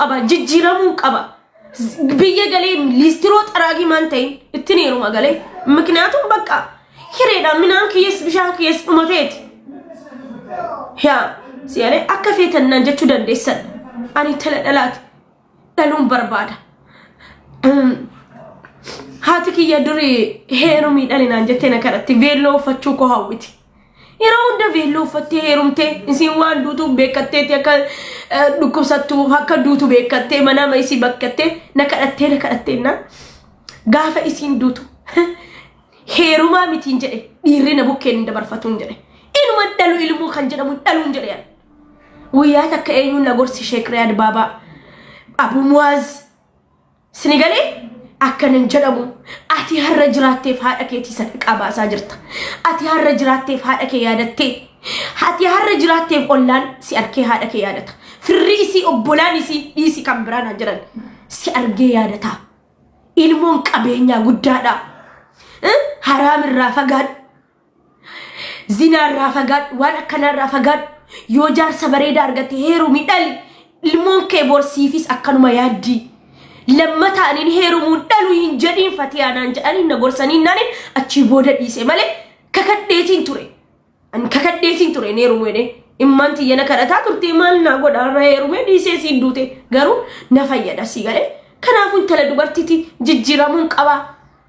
qaba jijjiiramuu qaba biyya galee liistiroo xaraagi maan ta'in itti neeruma galee ምክንያቱም በቃ hireedha minaan kiyes bishaan kiyes dhumateeti yaa siyalee akka feetannaan jechuu dandeessan ani tala dhalaati dhaluun barbaada haati kiyya durii heerumii dhalinaan jettee na kadhatti veelloo uffachuu koo hawwiti yeroo hunda veelloo uffattee heerumtee isiin waan duutu beekatteeti akka dhukkubsattuu akka duutu beekattee manama isii bakkattee na kadhattee gaafa isiin duutu heerumaa mitiin jedhe dhiirri na bukkeen dabarfatuun jedhe inuma dhalu ilmuu kan jedhamu dhaluun jedhe guyyaa takka eenyuun na gorsi Sheek Riyaad Baabaa Abu Muaz sinigalee akkanan jedhamu ati har'a jiraatteef haadha keetii sadaqaa baasaa jirta ati har'a jiraatteef haadha kee yaadattee ati har'a jiraatteef ollaan si arkee haadha kee yaadata firri isii obbolaan isii dhiisi kan biraan jiran si argee yaadata ilmoon qabeenyaa guddaadha haram irraa fagaadhu zina irraa fagaadhu waan akkanaa irraa fagaadhu yoo jaarsa bareedaa argatte heerumii dhali ilmoon kee borsiifis akkanuma yaaddii lammata anin heerumuun dhalu hin jedhiin fatiyaanaan jedhanii na gorsanii naanin achi booda dhiise malee kakadheetiin ture heerumuu jedhee immaan tiyyana kadhataa turte maal naa godhaarra heerumee dhiisee siin duute garuu na fayyada si galee kanaafuu intala dubartiiti jijjiiramuun qabaa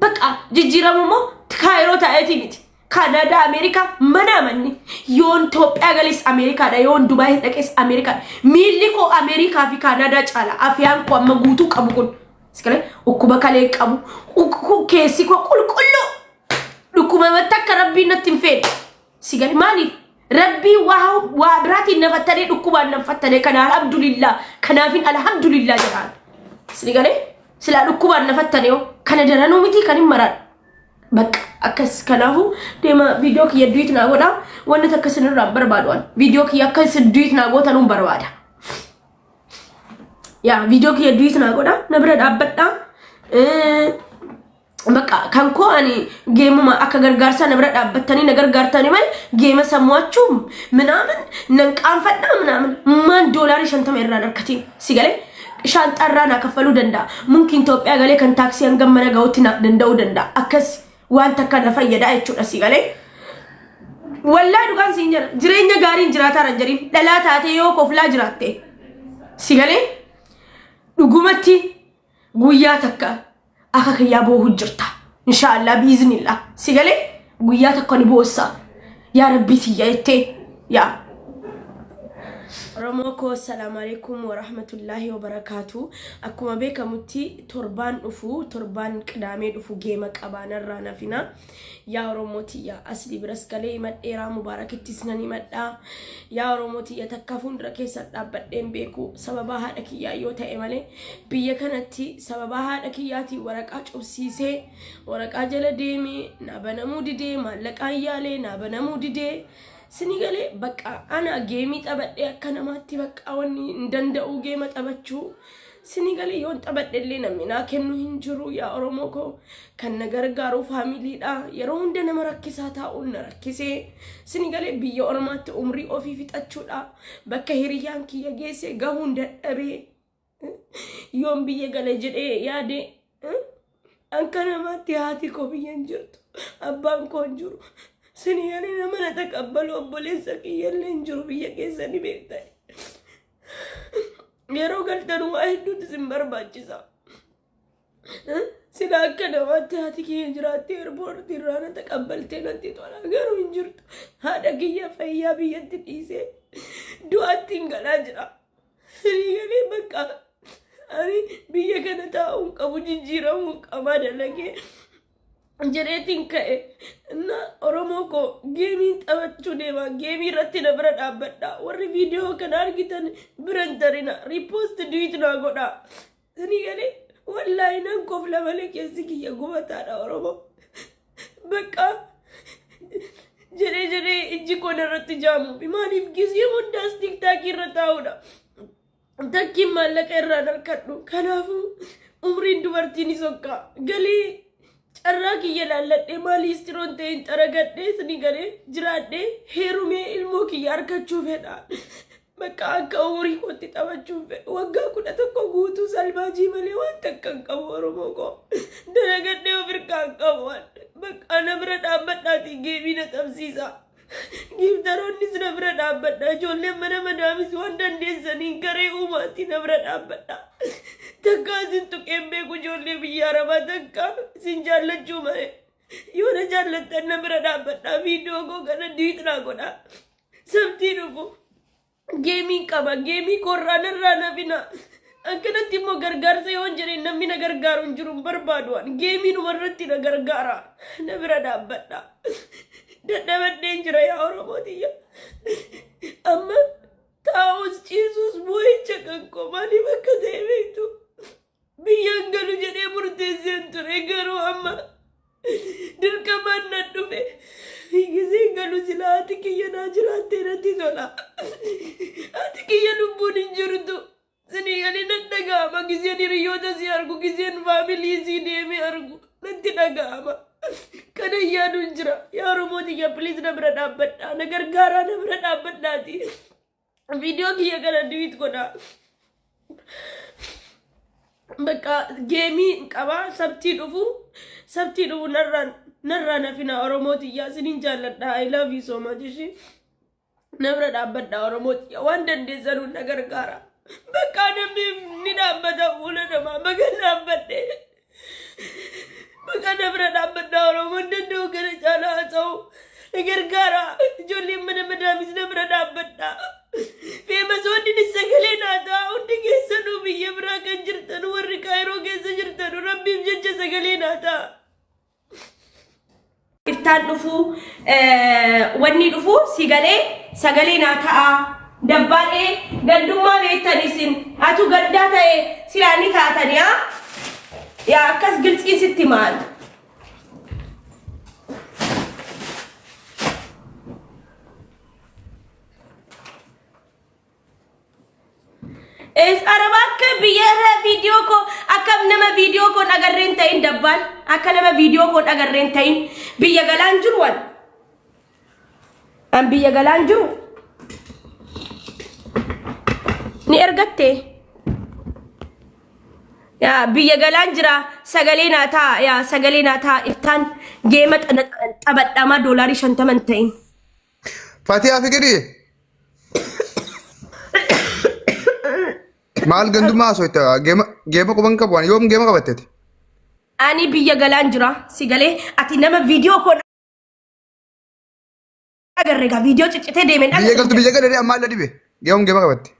በቃ ጅጅራሙሞ ካይሮ ታይቲት ካናዳ አሜሪካ መናመኒ ዮን ኢትዮጵያ ገሊስ አሜሪካ ዳ ዮን ዱባይ ደቀስ አሜሪካ ሚሊኮ አሜሪካ ፊ ካናዳ ጫላ አፍያን ኮ መጉቱ ቀቡቁን ስከለ ኡኩበ ካለ ቀቡ ኡኩ ኬሲኮ ቁልቁሉ ዱኩመ መተከረቢነት እንፈድ ሲገል ማኒ ረቢ ዋብራቲ ነፈተደ ዱኩባ ነፈተደ ከና አልሐምዱሊላህ ከናፊን አልሐምዱሊላህ ጀራል ሲገለ ስላ ዱኩባ ነፈተደው ከነደረኑ ሚቲ ከንመራል በቃ አከስ ከናፉ ደማ ቪዲዮ ከየዱት ና ወዳ ወንደ ተከስን ራበር ባዷል ቪዲዮ ከያከስ ዱት ና ጎተኑን በርባዳ ያ ቪዲዮ ከየዱት ና ወዳ ነብረድ አበጣ በቃ ካንኮ አኒ ጌሙ አከገርጋርሳ ነብረድ አበተኒ ነገር ጋርታኒ ማለት ጌመ ሰሟችሁ ምናምን ነንቃን ፈዳ ምናምን ማን ዶላር ሸንተም ይራደርከቲ ሲገለ ሻንጣራና ከፈሉ ደንዳ ሙምኪን ኢትዮጵያ ገሌ ከን ታክሲ አንገመነ ጋውትና ደንዳው ደንዳ አከስ ዋንተ ከነፈ የዳይቹ ደስ ይገለ ወላሂ ዱጋን ሲንጀር ጅሬኛ ጋሪን ጅራታ ረንጀሪ ደላታቴ ዮ ኮፍላ ጅራቴ ሲገለ ዱጉመቲ ጉያ ተካ አከከያ ቦ ሁጅርታ ኢንሻአላህ ቢዝኒላህ ሲገለ ጉያ ተኮኒ ቦሳ ያ ረቢ ሲያይቴ ያ رموكو السلام عليكم ورحمة الله وبركاته أكما بيكا متي تربان أفو تربان كدامي أفو جيمك أبانا رانا فينا يا رموتي يا أسلي برسكالي مد إيرا مباركة تسناني مد يا رموتي يا تكافون ركيسة أبدين بيكو سببها لكي يا يوتا إمالي بيكانتي سببها لكي ياتي ورقاج أبسيسي ورقاج لديمي نابنمو دي مالك آيالي نابنمو دي سنيغالي بقى انا جيمي تبدي كنماتي بقى وني ندندو جيمه تبچو سنيغالي يون تبدلي نمنا كنو هنجرو يا اوروموكو كنغرغارو فاميلي دا يرون دنا مركساتا اون ركسي سنيغالي بيو اورمات عمري اوفي فيتاچو دا بقى هيريان كي يگيسي غون دبي يوم بيي گلجدي يادي انكنماتي هاتي كو بينجرت ابان كونجرو سنياني نمنا تقبلوا أبوليسا كي يلين جروبية كيساني بيكتاي يرو قلتنو واحد دو دزمبر باجيسا سناكا نواتي هاتي كي ينجراتي اربور تيرانا تقبلتي ننتي تولا غيرو ينجرتو هادا كي يفايا بيانتي تيسي دواتي نغلا جرا سنياني بكا أني بيا كنا تاون كابو جيجيرا مكامانا لكي جريتين كأي نا أوروموكو جيمي تابتشو ديما جيمي راتي نبرد أبدا وري فيديو كنار كتان برنترينا ريبوست دويتنا غودا سني غالي والله نانكوف لمالك يسيكي يقوم تانا أورومو بكا جري إجي كونا راتي جامو بماني بكيسي منداس تيك تاكي رتاونا تاكي مالك إرانا الكتنو كنافو عمرين دوارتيني سوكا غالي Arraki yalaalladhe maaliistiroon ta'in xaragadhe sini galee jiraadhe heerumee ilmoo kiyya argachuu fedha Bakka akka umurii kootti taphachuun fedhu waggaa 11 guutuu salbaajii malee waan takka hin qabu Oromoo koo dalagadhee of hirkaan qabu bakka na bira dhaabbadhaatiin geemii na qabsiisa giiftaroonnis na bira dhaabbadha ijoolleen mana madaamis waan dandeessaniin garee uumaatti na bira dhaabbadha takka isin tuqeen beeku ijoollee biyya arabaa takka isin jaallachuu malee yoo na jaallattan na bira dhaabbadha viidiyoo koo kana diiqnaa godha sabtii dhufu Gaming qaba gaming korraa narraa nafina akkanatti immoo gargaarsa yoo jedheen namni na gargaaru hin jiru barbaaduwaan gaming umarratti na gargaara na bira dhaabbadha dadhabadheen jira yaa Oromootiyya amma taa'us ciisus boo'icha kan koo maaliif akka ta'e beektu biyyaan galu jedhee murteesseen ture garuu amma dirqamaan na dhufe Gisee galu sila ati kiyya naa jiraattee natti tola. Ati kiyya lubbuun hin jirtu. Sini gali nan dhaga'ama giseen hiriyoota si argu giseen faamilii si deeme argu natti dhaga'ama. Kana yaaduun jira. Yaa Oromootiya please na bira dhaabbadhaa na gargaaraa na bira dhaabbadhaati. Viidiyoo kiyya kana diwiit godhaa. Bakka geemii qaba sabtii dhufu narraa nafina Oromootiya sinin jaalladha I love you so much ishi na bira dhaabbadhaa Oromootiya waan dandeessanuun na gargaara bakka namni ni dhaabbata fuula namaa bakka dhaabbadhe bakka na bira dhaabbadhaa Oromoon danda'u kana caalaa haa ta'u na gargaara ijoolleen mana madaamis na bira dhaabbadhaa feemasoonni sagalee naa ta'a hundi keessanuu biyya biraa kan jirtanu warri kaayiroo keessa jirtanu rabbiif jecha sagalee naa ta'a. Iftaan dhufu wanni dhufu sagalee naa ta'a dabbaadhee gandummaa beektan isin atu gaddaa ta'e silaanii taatanii yaa akkas giltsiin sitti maal. Arabakka biyya video ko akkam nama video ko agarreen ta'in dabbal akka nama video ko agarreen ta'in biyya galaan jiru wan an biyya galaan jiru ni ergatte ya biyya galaan jira sagalee naa ta'a iftaan geema xabadhama doolarii 50 ta'in Fatiha fikiri Maal gandummaa soita geema quban qabu ani yoom geema qabatteti ani biyya galaan jira sigalee ati nama video ko agarrega video ciccite deemen biyya galee amma alla dibe yoom geema qabatti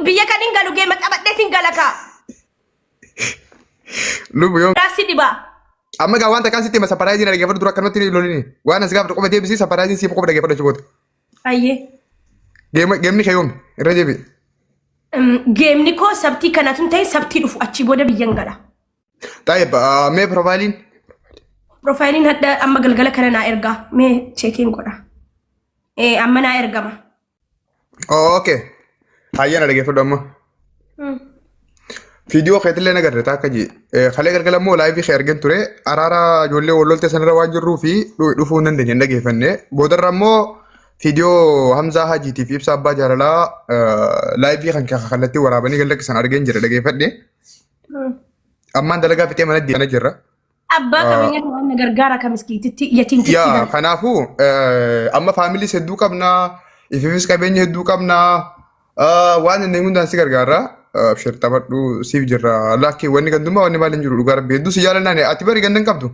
biyya kanin galu geema qabadheetin galaka lubu yoom rasi diba amma ga wanta kan sitti ma surprise na geefatu dura kanatti lolini waan as gaafatu qofa deebisi surprise si qofa geefatu chibota ayye geemni kayoom irra deebi Game ko sabti kanatun ta'e sabti dhufu achi booda biyyan gala. Taayib mee profilein hadda amma galgala kana naa erga mee checking godha. Amma naa ergama. Okay. Hayyana dhageeffadhu amma. Viidiyoo keetillee nagarre taakka ji. Kalee galgala immoo laayivii kee argeen ture araara ijoollee wallolte sanarra waan jirruu fi dhufuu hin dandeenye dhageeffanne. Boodarra immoo Video Hamza Haji TV ibsa abbaa jaalalaa live kan kallattii waraabanii galakkisan argeen jira dhageeffadhe. Ammaan dalagaa fixee mana deemana jirra. Abbaa qabeenya waan gargaara kamiskiititti yatiintitti. Yaa kanaafuu amma faamilii hedduu qabna ififis qabeenya hedduu qabna waan inni hundaan si gargaara shirta badhu siif jirra lakkii wanni gandummaa wanni maal hin jiru dhugaa rabbi hedduu si jaalannaan ati bari gandan qabdu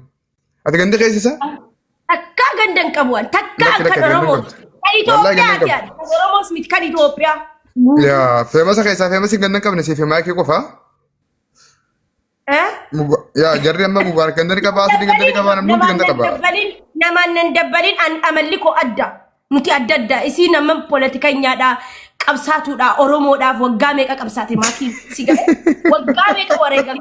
ati gandi keessisa. Akka gandan qabuwan takka akka Oromooti. Ethiopia Oromo Smith kan Ethiopia ya famous kaisa famous gandan qabne si famous ke qofa ya jarri amma mubarak gandan qaba asli gandan qaba namni gandan qaba naman dabbalin an amalliko adda nuti adda isi namman politikanyadha qabsaatudha Oromoodhaaf waggaa meeqa qabsaate maaki siga waggaa meeqa wareegam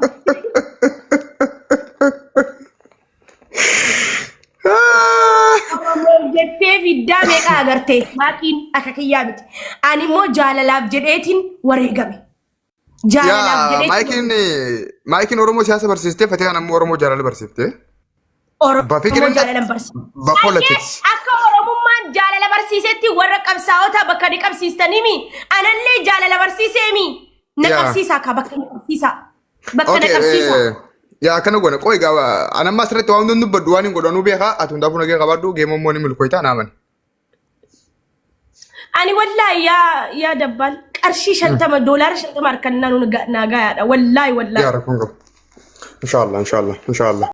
jettee viddaa meeqa agarte maatiin akka kiyyaa miti ani immoo jaalalaaf jedheetiin wareegame jaalalaaf jedheetiin maakiin Oromoo siyaasa barsiistee Fatiyaan ammoo Oromoo jaalala barsiiftee Oromoon jaalala barsiisa. Politics. Akka Oromummaan jaalala barsiisetti warra qabsaa'ota bakka ni qabsiistanii anallee jaalala barsiiseemi. Na qabsiisa akka bakka ni qabsiisa. Bakka na qabsiisa. Yaa kana gona qoy gawa anamma asirratti waan hundu baddu waan hin godhanu beeka atu hundaafuu nagee qabadhu geemammoo ni milkooyta naaman. Ani wallahi yaa dabbal qarshii $50 harkannaa nu naagaadha wallahi. Yaa rakkoon qaba. Inshallah.